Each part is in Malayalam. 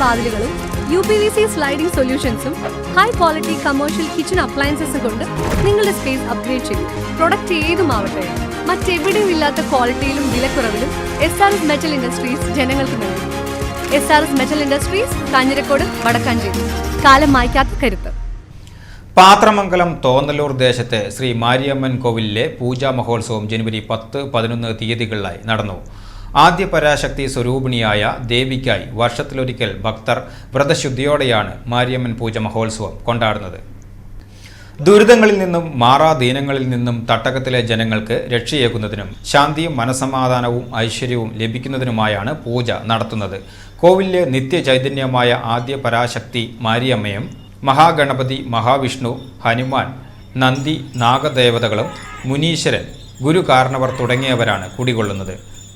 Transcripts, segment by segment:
വാതിലുകളും UPVC സ്ലൈഡിംഗ് സൊല്യൂഷൻസും ഹൈ ക്വാളിറ്റി കമേഴ്ഷ്യൽ കിച്ചൺ അപ്ലയൻസസും കൊണ്ട് നിങ്ങളുടെ സ്പേസ് അപ്ഗ്രേഡ് ചെയ്യും. പ്രൊഡക്റ്റ് ഏതുമാവട്ടെ, മറ്റെവിടെയും ഇല്ലാത്ത ക്വാളിറ്റിയിലും വിലക്കുറവിലും SRS മെറ്റൽ ഇൻഡസ്ട്രീസ് ജനങ്ങൾക്ക് നൽകും. SRS metal industries, Kanjirakode, Vadakkanchery. കാലം മായ്ക്കാത്ത കരുത്ത്. പാത്രമംഗലം തോന്നലൂർ ദേശത്തെ ശ്രീ മാരിയമ്മൻ കോവിലിലെ പൂജാ മഹോത്സവം ജനുവരി 10, 11 തീയതികളിലായി നടന്നു. ആദ്യ പരാശക്തി സ്വരൂപിണിയായ ദേവിക്കായി വർഷത്തിലൊരിക്കൽ ഭക്തർ വ്രതശുദ്ധിയോടെയാണ് മാരിയമ്മൻ പൂജ മഹോത്സവം കൊണ്ടാടുന്നത്. ദുരിതങ്ങളിൽ നിന്നും മാറാദീനങ്ങളിൽ നിന്നും തട്ടകത്തിലെ ജനങ്ങൾക്ക് രക്ഷയേകുന്നതിനും ശാന്തിയും മനസമാധാനവും ഐശ്വര്യവും ലഭിക്കുന്നതിനുമായാണ് പൂജ നടത്തുന്നത്. കോവിലിലെ നിത്യചൈതന്യമായ ആദ്യ പരാശക്തി മാരിയമ്മയും മഹാഗണപതി, മഹാവിഷ്ണു, ഹനുമാൻ, നന്ദി, നാഗദേവതകളും മുനീശ്വരൻ, ഗുരുകാരണവർ തുടങ്ങിയവരാണ് കുടികൊള്ളുന്നത്.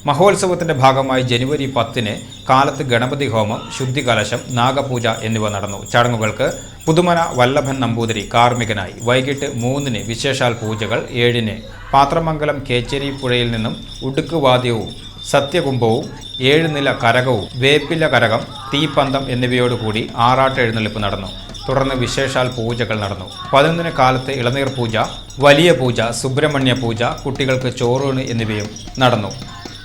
മഹോത്സവത്തിന്റെ ഭാഗമായി ജനുവരി 10 കാലത്ത് ഗണപതി ഹോമം, ശുദ്ധികലശം, നാഗപൂജ എന്നിവ നടന്നു. ചടങ്ങുകൾക്ക് പുതുമന വല്ലഭൻ നമ്പൂതിരി കാർമ്മികനായി. വൈകിട്ട് 3 വിശേഷാൽ പൂജകൾ, 7 പാത്രമംഗലം കേച്ചേരി പുഴയിൽ നിന്നും ഉടുക്കുവാദ്യവും സത്യകുംഭവും 7 നില കരകവും വേപ്പില കരകം, തീപ്പന്തം എന്നിവയോടുകൂടി ആറാട്ട് എഴുന്നള്ളിപ്പ് നടന്നു. തുടർന്ന് വിശേഷാൽ പൂജകൾ നടന്നു. 11 കാലത്ത് ഇളനീർ പൂജ, വലിയ പൂജ, സുബ്രഹ്മണ്യ പൂജ, കുട്ടികൾക്ക് ചോറൂണ് എന്നിവയും നടന്നു.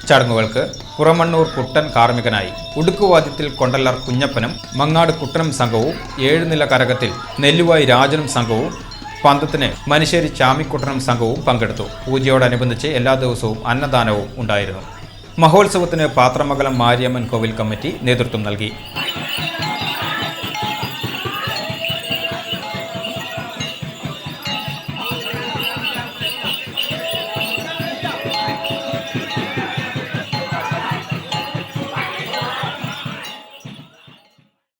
ചടങ്ങുകൾക്ക് പുറമണ്ണൂർ കുട്ടൻ കാർമ്മികനായി. ഉടുക്കുവാദ്യത്തിൽ കൊണ്ടല്ലർ കുഞ്ഞപ്പനും മങ്ങാട് കുട്ടനും സംഘവും, 7 നില കരകത്തിൽ നെല്ലുവായി രാജനും സംഘവും, പന്തത്തിന് മനശ്ശേരി ചാമിക്കുട്ടനും സംഘവും പങ്കെടുത്തു. പൂജയോടനുബന്ധിച്ച് എല്ലാ ദിവസവും അന്നദാനവും ഉണ്ടായിരുന്നു. മഹോത്സവത്തിന് പാത്രമംഗലം മാരിയമ്മൻ കോവിൽ കമ്മിറ്റി നേതൃത്വം നൽകി.